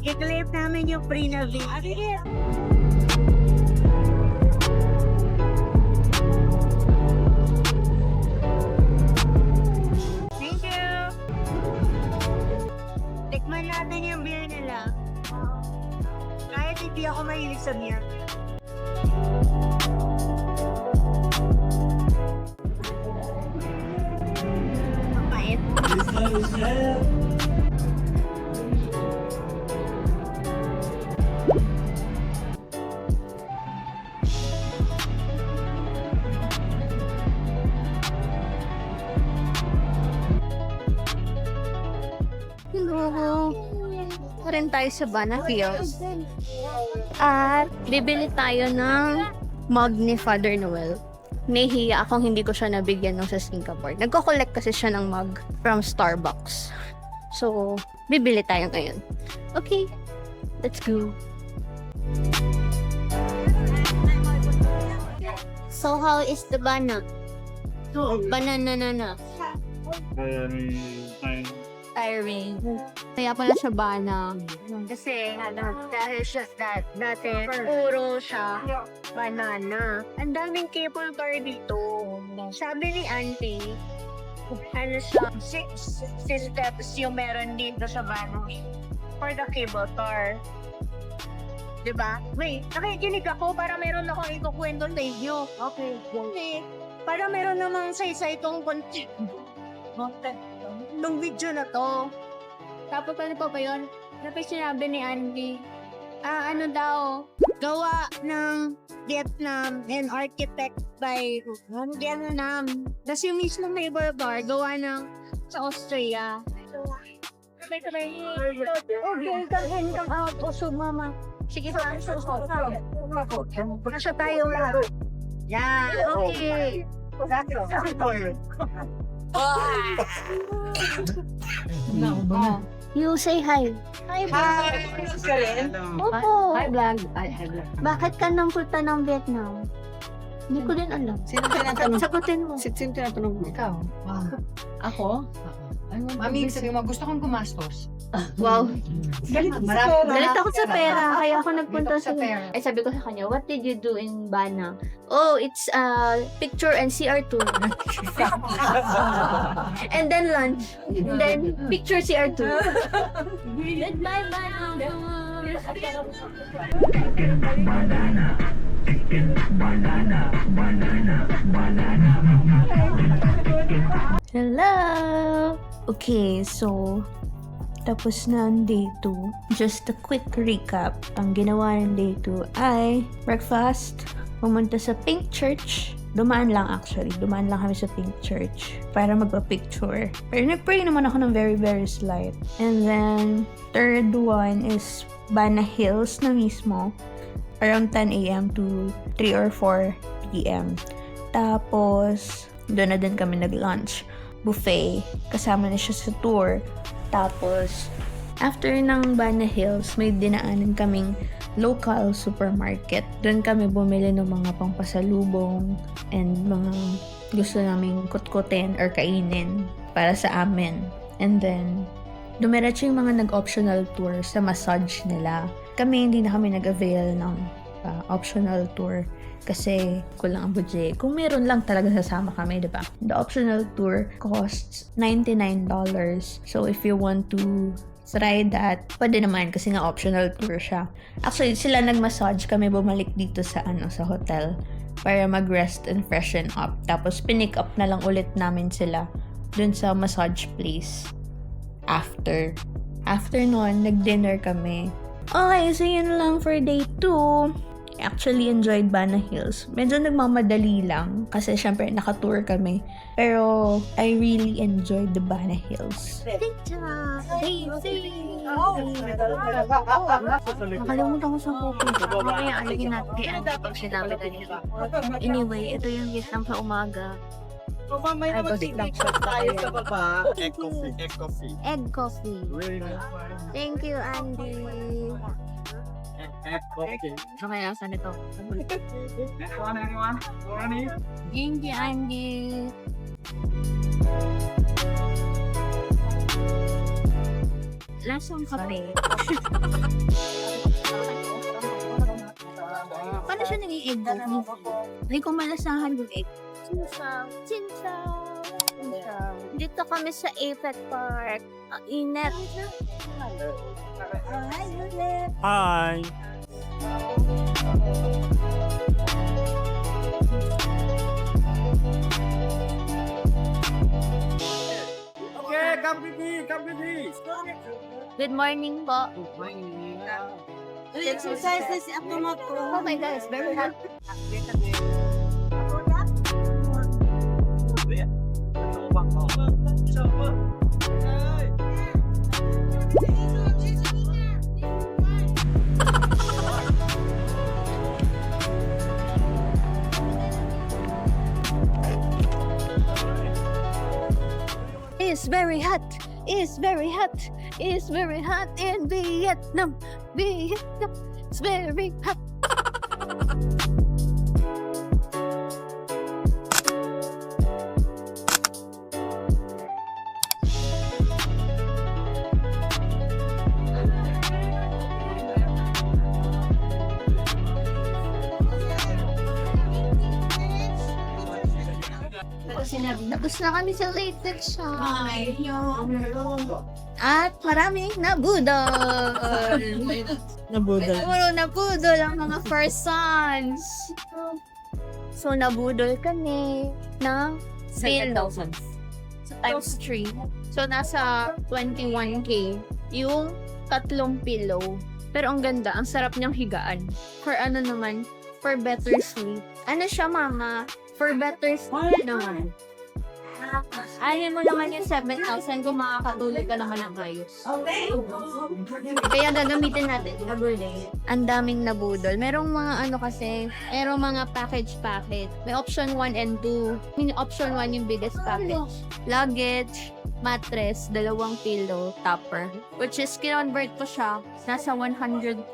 I-clip namin yung free na video. Thank you! Tikman natin yung beer nila. Kahit hindi ako mahilig sa beer. Mapait. Hello! Rin tayo sa Bana Hills. At bibili tayo ng mug ni Father Noel. Nahihiya akong hindi ko siya nabigyan nung sa Singapore. Nagko-collect kasi siya ng mug from Starbucks. So, bibili tayo ngayon. Okay, let's go. So, how is the Bana? Banana. Tiring. Kaya pala siya Bana. Kasi, dahil siya dati, puro siya banana. Ang daming cable car dito. Sabi ni auntie, ano siya, 6 steps yung meron dito sa Bana for the cable car. Diba? Wait, nakikinig ako para meron akong ikukwento sa inyo. Okay. Para meron namang sa itong content nung video na to. Tapos ano pa ba yun? Tapos sinabi ni Andy, ano daw, gawa ng Vietnam and architect by Vietnam. Tapos yung mismo cable car, gawa ng sa Austria. Okay, come out. Puso, mama. Sige, nasa tayo lang. Yeah, okay. You say hi. Hi, vlog. Opo. Hi, vlog. Bakit ka nang punta ng Vietnam? Hindi ko din alam. Sino tinatanong? Sagutin mo. Sino tinatanong mo? Ikaw. Wow. Ako? Mami, sabi mo, gusto kong gumastos. Wow. Galit Galit ako sa pera, kaya ako nagpunta sa pera. Ay, sabi ko sa kanya, what did you do in Bana? Oh, it's picture and CR2. And then lunch. And then picture CR2. Goodbye, Bana. Hello! Okay, so tapos na ang day 2. Just a quick recap. Ang ginawa ng day 2 ay breakfast, pumunta sa Pink Church. Dumaan lang kami sa Pink Church para magpa-picture. Pero nag-pray naman ako ng very, very slight. And then, third one is Bana Hills na mismo. Around 10 a.m. to 3 or 4 p.m. Tapos, doon na din kami nag-lunch. Buffet. Kasama na siya sa tour. Tapos, after ng Bana Hills, may dinaanan kaming local supermarket. Doon kami bumili ng mga pangpasalubong and mga gusto naming kutkutin or kainin para sa amin. And then, dumiretso yung mga nag-optional tour sa massage nila. Hindi na kami nag-avail ng optional tour kasi kulang ang budget. Kung meron lang talaga sasama kami, diba? The optional tour costs $99. So, if you want to try that, pwede naman kasi nga optional tour siya. Actually, sila nag-massage, kami bumalik dito sa sa hotel para mag-rest and freshen up. Tapos, pinick up na lang ulit namin sila dun sa massage place. After nun, nag-dinner kami Okay, so yun lang for day 2. Actually enjoyed Bana Hills. Medyo nagmamadali lang kasi syempre nakatour kami. Pero I really enjoyed the Bana Hills. Nakalimutan ko sa pupunta. Kaya alagin natin kay Auntie pag sinabi na nila. Anyway, ito yung gift sa umaga. Mamaya naman picture tayo sa baba. Egg coffee. Egg coffee. Very nice. Thank you, Andy. Egg coffee. Ano kaya saan ito? Next one, anyone? Morning. Thank you, Andy. Lasang kape. Paano siya naging egg coffee? Hindi ko malasahan yung egg. Chinsaw. Dito kami sa Apex Park. Ang init. Hi. Okay, come with me. Good morning po. Exercise na si Apo mo po. Oh my God, it's very hot. It's very hot. It's very hot. It's very hot in Vietnam. Vietnam. It's very hot. Tapos na kami sa latest shop. At maraming nabudol. Puro nabudol ang mga first sons. So, nabudol kami ng pillow. Sa times 3. So, nasa 21K yung 3 pillow. Pero ang ganda, ang sarap niyang higaan. For ano naman, for better sleep. Ano siya, mama? For better sleep naman. Ayaw mo naman yung 7,000 kung makakatulog ka naman ng ayos. Kaya gagamitin natin. Ang daming nabudol. Merong mga ano kasi, merong mga package. May option 1 and 2. May option 1 yung biggest package. Luggage, mattress, 2 pillow, topper. Which is, kinonvert ko siya, nasa 100,000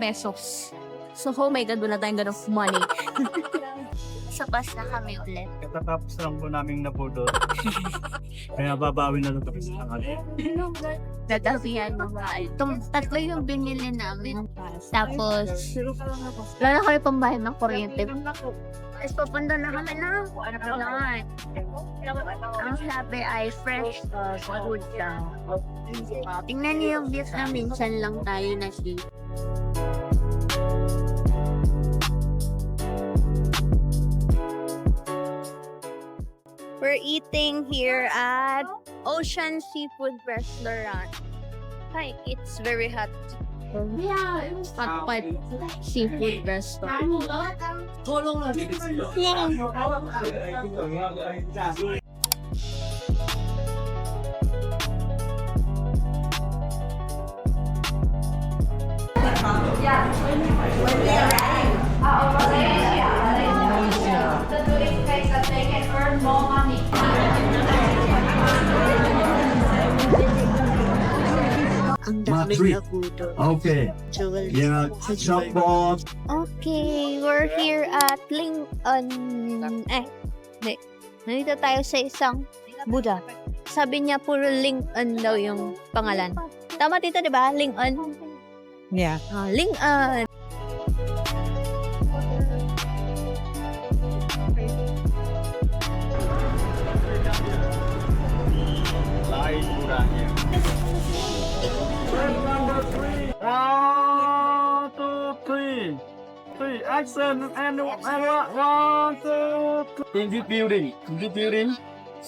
pesos. So, oh my God, wala tayong ganong money. Sa bus na kami ulit. Katatapos lang po naming nabudol. Kaya babawi na lang kami sa tangali. Dadabihan mo ba? Itong 3 yung binili namin. Tapos, wala na kami pambayad ng kuryente. Tapos papunta na kami ng lunch. Ang sabi ay fresh food lang. Tingnan niyo yung beef na minsan lang tayo nasi. We're eating here at Ocean Seafood Restaurant. Hi, it's very hot. Hot pot seafood restaurant. Ang daming nabudol. Okay. Yeah, shop boss. Okay, we're here at Lincoln. Nandito tayo sa isang Buddha. Sabi niya puro Lincoln daw yung pangalan. Tama dito, di ba? Lincoln. Yeah. Lincoln. Live murah here. 1, 2, 3. 3, action, and 1, 2, 3. In this building,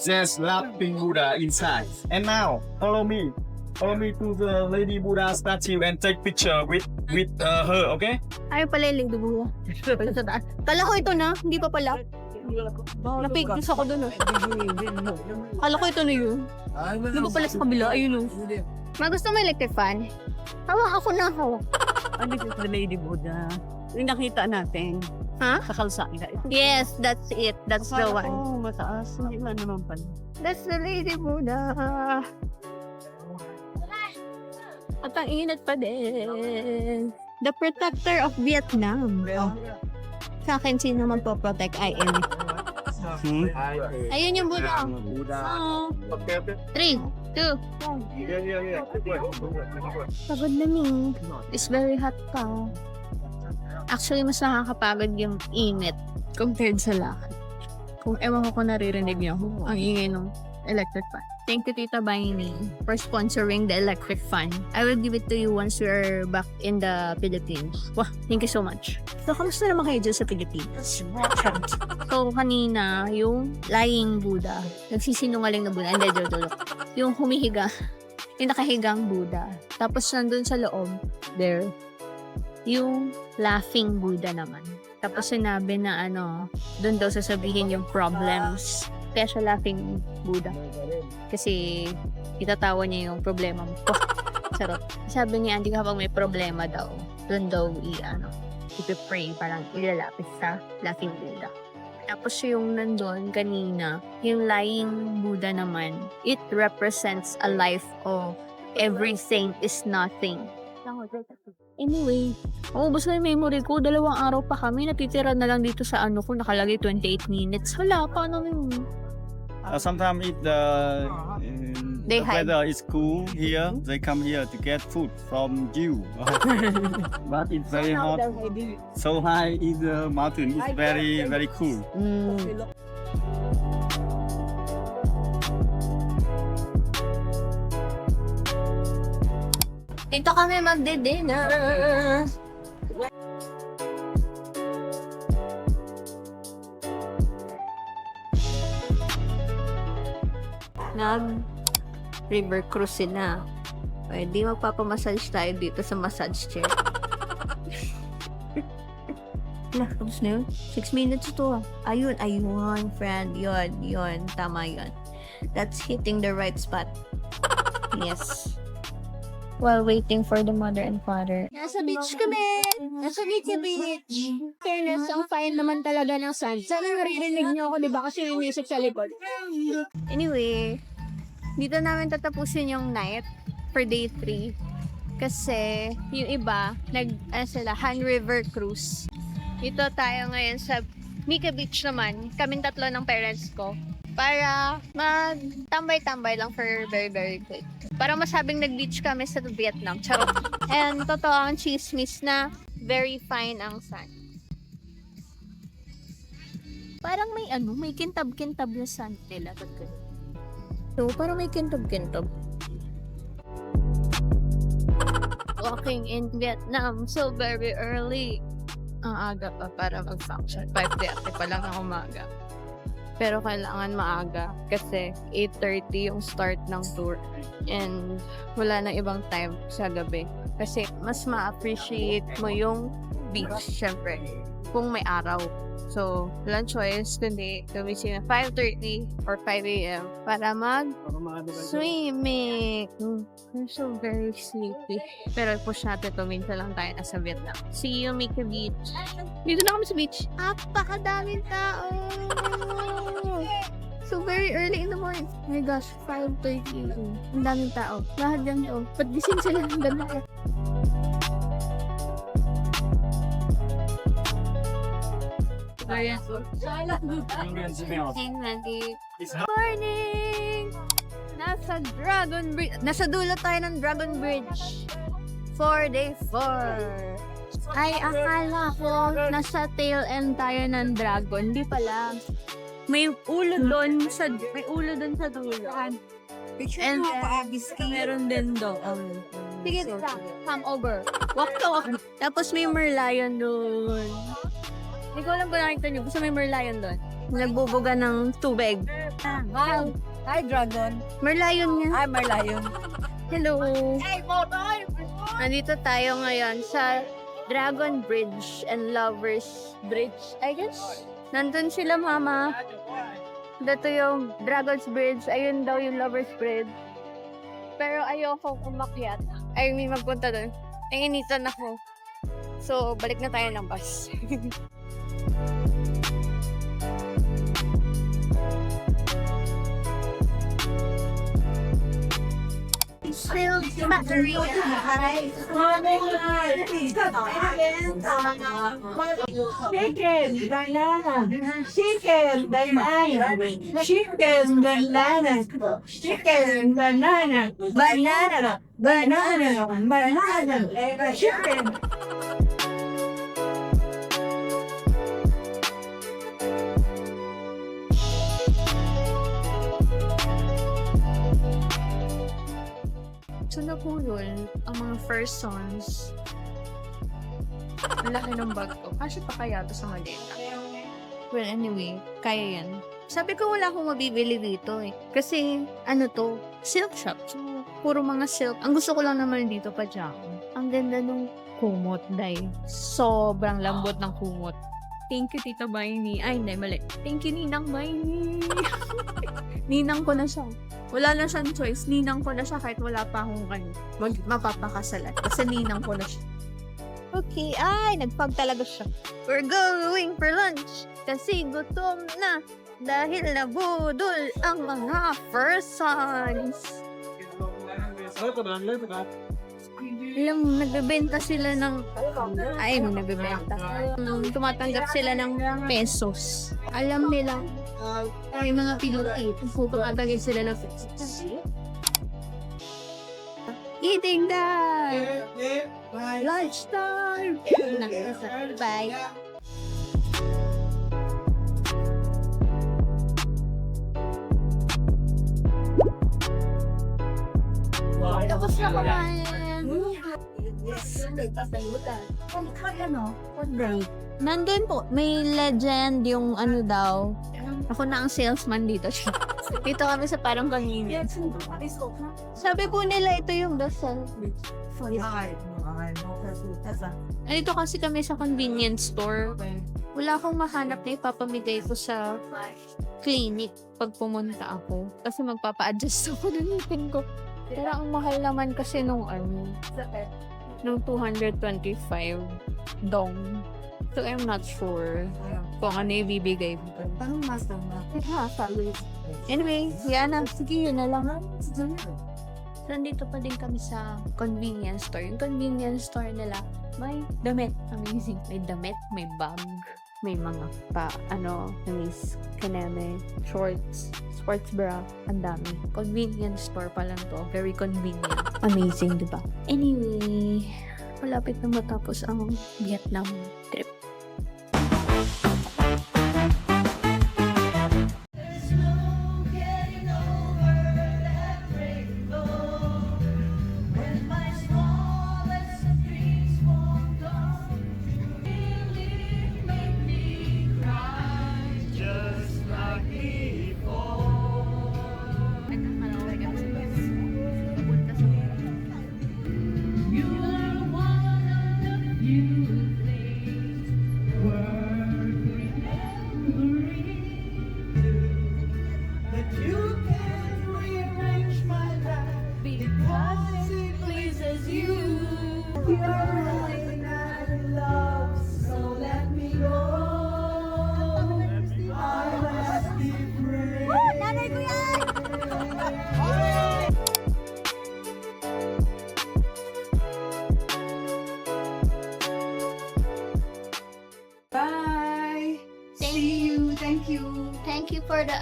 there's laughing Buddha inside. And now, follow me. Follow me to the Lady Buddha statue and take picture with her, okay? Ay pala yung Lady Buddha. Pala sa taas. Kala ko ito na, hindi pa pala. Napigis ako doon. Kala ko ito na yun. Hindi pa pala sa kabila, ayun o. Gusto mo electric fan? Hawak ako na hawak. Ano yung the Lady Buddha? Yung nakita natin Ha? sa kalsada. Yes, that's it. That's the one. Oh, mataas. Hindi man naman pala. That's the Lady Buddha. At ang init pa din. The protector of Vietnam. Sa akin, sino magpo-protect? I am. Ayun yung Buddha. 3, 2, Yeah. pagod na mi. It's very hot pa. Actually, mas nakakapagod yung init compared sa lakad. Kung ewan ko kung naririnig niyo, ang ingay ng electric fan. Thank you, Tita Baini, for sponsoring the electric fan. I will give it to you once we're back in the Philippines. Wow, thank you so much. So, kamusta naman kayo dyan sa Pilipinas? So, kanina, yung lying Buddha, nagsisinungaling na Buddha, hindi, joke. Yung humihiga, yung nakahigang Buddha. Tapos, nandun sa loob, there, yung laughing Buddha naman. Tapos sinabi na doon daw sasabihin yung problems. Kaya siya laughing Buddha. Kasi itatawa niya yung problema mo. Charot. Sabi niya, hindi kapag may problema daw, doon daw ipipray, parang ilalapit sa laughing Buddha. Tapos yung nandun kanina, yung lying Buddha naman, it represents a life of everything is nothing. Anyway, ubos na yung memory ko. 2 araw pa kami. Natitira na lang dito sa ko. Nakalagay 28 minutes. Hala, paano yun? Sometimes if They the hide. weather is cool here, they come here to get food from you. But it's very hot. So high in the mountain, it's very, very cool. Dito kami magde-dinner. Nag-river cruise sila. Pwede magpapamassage tayo dito sa massage chair. Tapos na yun. 6 minutes to. Ayun, friend. Yun. Tama yun. That's hitting the right spot. Yes. While waiting for the mother and father. Nasa beach kami! Nasa beach! Fairness, ang fine naman talaga ng sun. Sana naririnig niyo ako, diba? Kasi yung music sa likod. Anyway, dito namin tatapusin yung night for day 3. Kasi yung iba, Han River Cruise. Dito tayo ngayon sa Mika Beach naman. Kaming 3 ng parents ko. Para magtambay-tambay lang for very, very quick. Para masabing nag-beach kami sa Vietnam. Charot. And totoo ang chismis na very fine ang sun. Parang may kintab-kintab na sun nila. So, parang may kintab-kintab. Walking in Vietnam so very early. Ang aga pa para mag-function. 5:30 pa lang ang umaga. Pero kailangan maaga kasi 8:30 yung start ng tour and wala na ibang time sa gabi kasi mas ma-appreciate mo yung beach syempre kung may araw. So, walang choice kundi gumising na 5:30 or 5 a.m. para mag-swimming. I'm so very sleepy. Pero push natin to, minsan lang tayo nasa Vietnam. See you, Mika Beach. Dito na kami sa beach. Napakadaming tao! So very early in the morning. Oh my gosh, 5:30. Ang daming tao. Lahat dyan to. Ba't gising sila ng ganda? Morning! Nasa Dragon Bridge. Nasa dulo tayo ng Dragon Bridge. 4 day 4. Ay, akala ko nasa tail end tayo ng dragon. Hindi pala. May ulo doon sa dulo. And meron din doon. Sige, come over. Walk to walk. Tapos may merlion doon. Hindi ko alam kung nakita niyo. Basta may merlion doon. Nagbubuga ng tubig. Wow. Hi, Dragon. Merlion niya. Hi, Merlion. Hello! Nandito tayo ngayon sa Dragon Bridge and Lovers Bridge, I guess. Nandun sila, mama. Dito yung Dragon's Bridge. Ayun daw yung Lovers Bridge. Pero ayoko umakyat. Ay, may magpunta doon. Nainitan ako. So, balik na tayo ng bus. Still battery. Chicken, banana, chicken, banana, chicken, banana, chicken, banana, banana, banana, banana, chicken. So, napulol ang mga first songs. Ang laki ng bag ko. Kasi pa kaya to sa maleta. Well, anyway, kaya yan. Sabi ko wala akong mabibili dito eh. Kasi, ano to, silk shop. So, puro mga silk. Ang gusto ko lang naman dito pa dyan. Ang ganda nung kumot, dahil sobrang lambot ng kumot. Thank you, Tita Baini. Ay, hindi, mali. Thank you, Ninang Baini. Ninang ko na siya. Wala na siyang choice. Ninang ko na siya kahit wala pa akong mapapakasalan. Kasi ninang ko na siya. Okay, ay, nagpag talaga siya. We're going for lunch. Kasi gutom na. Dahil nabudol ang mga first sons. Alam mo, nagbebenta sila ng... Ay, nagbebenta. Tumatanggap sila ng pesos. Alam nila, ay mga Pinoy, tumatanggap sila ng pesos. Eating time! Lunch time! Bye! Tapos na kumain. Nandun po, may legend yung ano daw. Ako na ang salesman dito. Dito kami sa parang convenience. Sabi po nila ito yung dasal. Nandito kasi kami sa convenience store. Wala akong mahanap na ipapamigay ko sa clinic pag pumunta ako. Kasi magpapa-adjust ako ng ngipin ko. Pero ang mahal naman kasi nung nung 225 dong. So, I'm not sure kung ano ibibigay ko. Parang masama. Anyway, yan na. Sige, yun na lang. So, nandito pa din kami sa convenience store. Yung convenience store nila, may damit. Amazing. May damit, may bag, may mga kaneme, shorts, sports bra, ang dami. Convenience store pa lang to. Very convenient. Amazing, diba? Anyway, malapit na matapos ang Vietnam trip. Bye. See you. Thank you. Thank you for the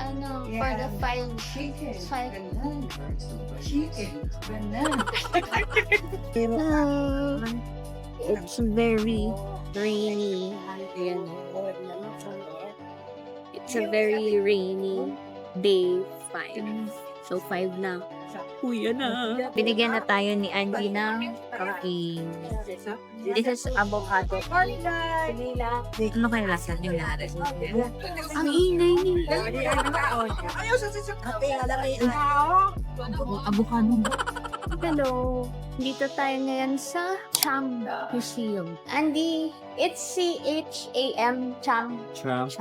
for the five. Chicken. Five. Banana. Chicken. Banana. Hello. It's very rainy. It's a very rainy day 5. So 5 na. Kuya na. Binigyan na tayo ni Andy ng cookie. This is avocado. Ano kaya lasa niyo? Ang ingay niya. Avocado. Hello! Dito tayo ngayon sa Cham Museum. Andy, it's C-H-A-M, Cham. Tram.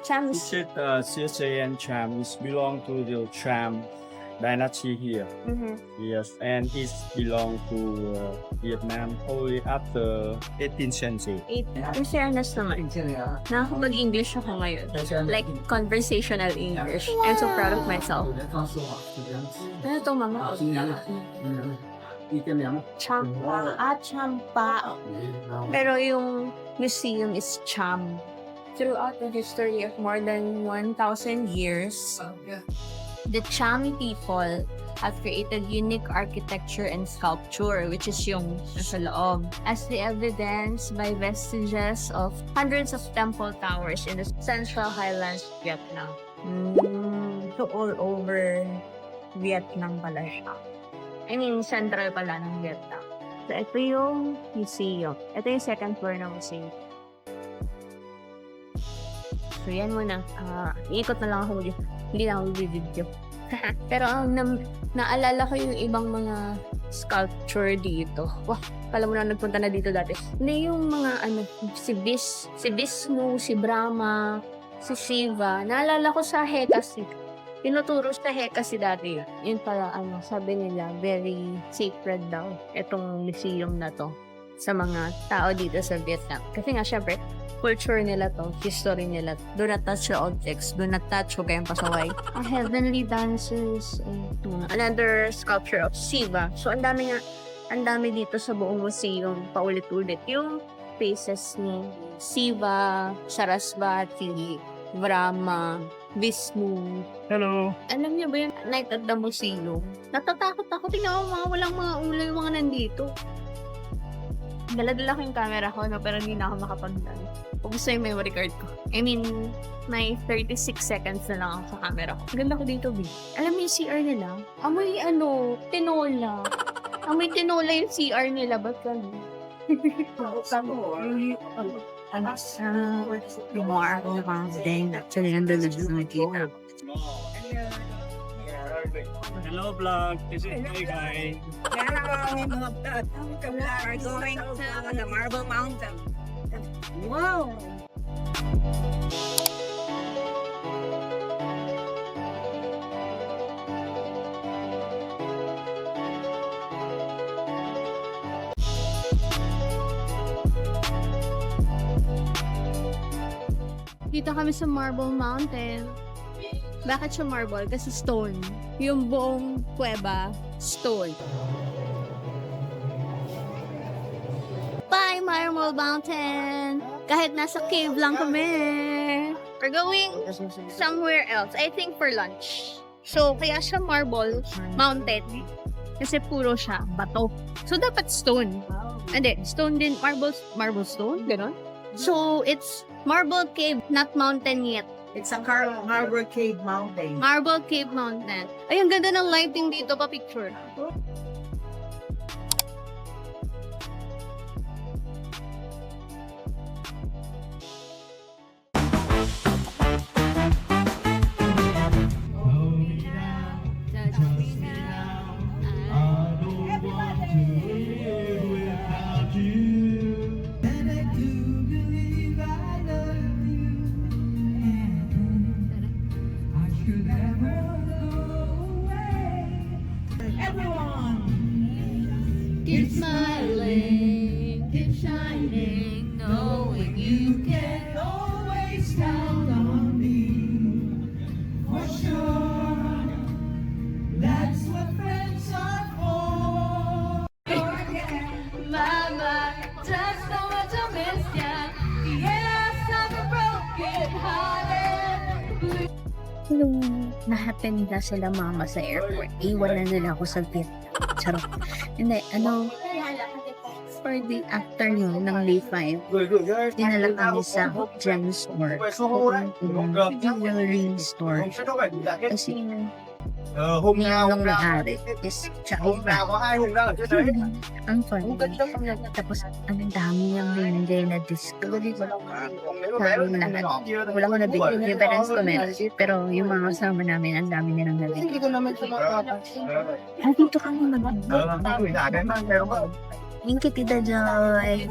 Cham This is CSAN Tram. It belong to the Tram dynasty here. Mhm. Yes, and it belong to Vietnam only after 18th century. In fairness naman, nakakapag-English ako ngayon. Like, conversational English. I'm so proud of myself. Ano to, mama? Champa. Champa. Pero yung museum is Cham. Throughout the history of more than 1,000 years, the Cham people have created unique architecture and sculpture, which is yung nasa loob, as the evidence by vestiges of hundreds of temple towers in the Central Highlands of Vietnam. So all over Vietnam pala siya. I mean, central pala ng Vietnam. So ito yung museum. Ito yung second floor ng museum. So yan muna. Iikot na lang ako. Hindi na ako video. Pero naalala ko yung ibang mga sculpture dito. Wah, kala mo na nagpunta na dito dati. Hindi yung mga si Vishnu, si Brahma, si Shiva. Naalala ko sa Hekasi. Tinuturo sa Hekasi dati. Yun pala, sabi nila, very sacred daw itong museum na to sa mga tao dito sa Vietnam. Kasi nga, syempre, culture nila to, history nila. Do not touch the objects. Do not touch, huwag kayong pasaway. Heavenly dances. Another sculpture of Shiva. So, ang dami dito sa buong museum, paulit-ulit. Yung faces ni Shiva, Sarasvati, Brahma, Vishnu. Hello. Alam niyo ba yung Night at the Museum? Natatakot ako. Tingnan mo, walang mga ulo yung mga nandito. Dala-dala ko yung camera ko, pero hindi na ako makapagdala. Kung gusto yung memory card ko. I mean, may 36 seconds na lang ako sa camera ko. Ganda ko dito, B. Alam mo yung CR nila? Amoy tinola. Amoy tinola yung CR nila. Ba't ganun? Hello, vlog. This is my guy. We're going to the Marble Mountain. Wow! Dito kami sa Marble Mountain. Bakit siya marble? Kasi stone. Yung buong kuweba, stone. Bye, Marble Mountain! Kahit nasa cave lang kami. We're going somewhere else. I think for lunch. So, kaya siya Marble Mountain. Kasi puro siya bato. So, dapat stone. Hindi, stone din. Marble stone? Ganon? So, it's Marble Cave, not mountain yet. It's a Marble Cave Mountain. Marble Cave Mountain. Ay, ang ganda ng lighting dito pa picture. Keep smiling, keep shining, knowing you can always count on me. For sure, that's what friends are for. Mama, just so much I miss ya. Yes, I'm a broken hearted. Na-happen na sila mama sa airport. Iwan na nila ako sa Vietnam. Charot. Hindi, for the afternoon ng day 5, dinala kami sa gem store. Jewelry store. Kasi Hôm nào Yung may-ari is hôm nào có 2 hùng đang ở trên đấy. ang funny. Tapos, ang dami niyang hindi na disco. Sabi lahat. Wala ko na bigyan yung parents ko meron. Pero yung mga kasama namin, ang dami nilang nabigyan. Hindi ko naman sumakot. Ay, dito kami mag- Meron ba? Thank you, Tita Joy.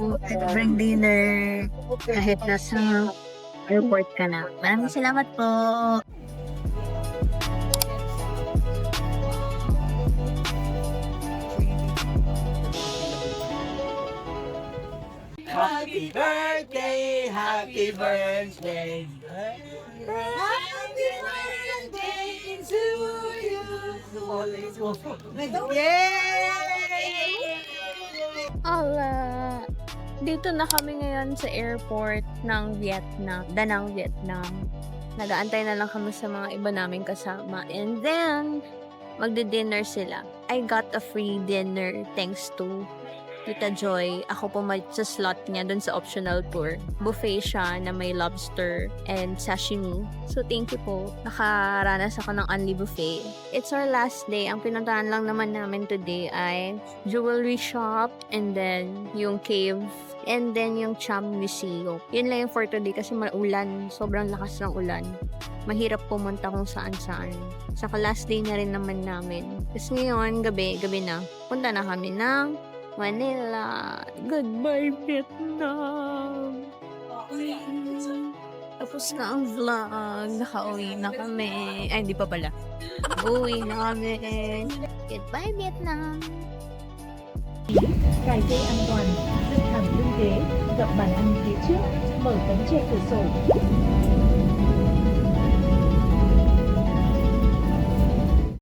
Bring dinner. Kahit nasa airport ka na. Maraming salamat po. Happy birthday, happy birthday. Ala, dito na kami ngayon sa airport ng Vietnam, Danang, Vietnam. Nag-aantay na lang kami sa mga iba naming kasama. And then, magdi-dinner sila. I got a free dinner thanks to Tita Joy. Ako po sa slot niya dun sa optional tour. Buffet siya na may lobster and sashimi. So, thank you po. Nakaranas ako ng Unli Buffet. It's our last day. Ang pinuntahan lang naman namin today ay jewelry shop and then yung cave and then yung Cham Museum. Yun lang yung for today kasi maulan. Sobrang lakas ng ulan. Mahirap pumunta kung saan-saan. Saka last day na rin naman namin. Tapos ngayon, gabi na. Punta na kami ng Manila. Goodbye, Vietnam. Tapos na ang vlog. Nakauwi na kami. Ay, hindi pa pala. Uwi na kami. Goodbye, Vietnam. Cài dây an toàn, dựng thẳng lưng ghế, gập bàn ăn phía trước, mở tấm che cửa sổ.